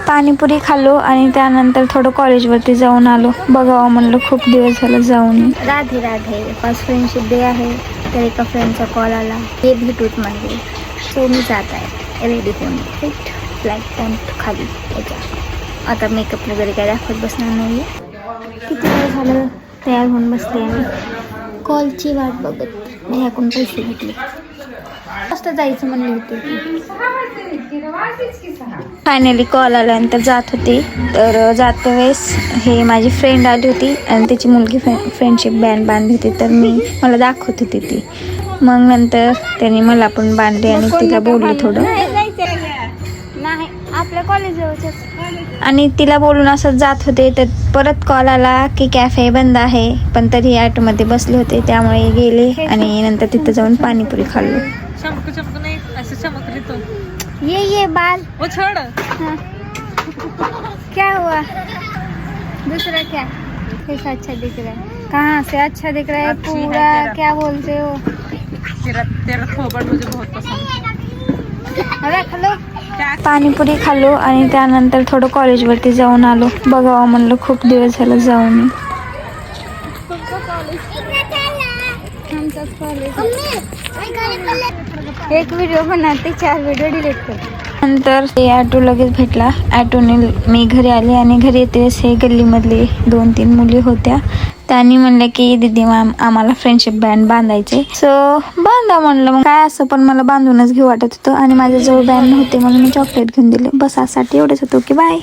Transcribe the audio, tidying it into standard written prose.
पाणीपुरी खाल्लो आणि त्यानंतर थोडं कॉलेजवरती जाऊन आलो. बघावं म्हणलं, खूप दिवस झालं जाऊन. Radhe Radhe. First friendship day आहे, तर एका फ्रेंडचा कॉल आला, हे भेटूत म्हणजे. सो मी जात आहे रेडी होऊन फिट फ्लाईट पॉईंट खाली याच्या. आता मेकअप वगैरे काय दाखवत बसणार नाही आहे. किती वेळ झालं तयार होऊन बसले आणि कॉलची वाट बघत. ह्याकडून पैसे घेतले, मस्त जायचं म्हणले होते. फायनली कॉल आल्यानंतर जात होती. तर जाते वेळेस हे माझी फ्रेंड आली होती आणि त्याची मुलगी फ्रेंडशिप बँड बांधली होती, तर मला दाखवत होती ती. मग नंतर त्याने मला पण बांधले आणि तिला बोलले थोडं, नाही आपल्या कॉलेज आणि तिला बोलून असं जात होते. तर परत कॉल आला की कॅफे बंद आहे, पण तरी ऑटोमध्ये बसले होते त्यामुळे गेले आणि नंतर तिथं जाऊन पाणीपुरी खाल्लो. ये बाल वो छोड़. हाँ. क्या हुआ? दूसरा क्या? कैसा अच्छा दिख रहा है? कहाँ से अच्छा दिख रहा है? पूरा क्या बोलते हो? तेरा खोबड़ मुझे बहुत पसंद. अरे खालो. पाणीपुरी खाल्लो आणि त्यानंतर थोडं कॉलेजवरती जाऊन आलो. बघावं म्हणलं, खूप दिवस झालं जाऊन. एक व्हिडिओ बनवते, 4 व्हिडिओ डिलीट करते. नंतर ते ॲटो लगेच भेटला. ॲटोने मी घरी आले आणि घरी येतेच हे गल्लीमधले 2-3 मुली होत्या. त्यांनी म्हणलं की दीदी मॅम आम्हाला फ्रेंडशिप बँड बांधायचे. सो बांधा म्हणलं. मग काय असं पण मला बांधूनच घेऊ वाटत होतं आणि माझ्याजवळ बँड नव्हते म्हणून मी चॉकलेट घेऊन दिले. बस आसाठी एवढंच होतं की बाय.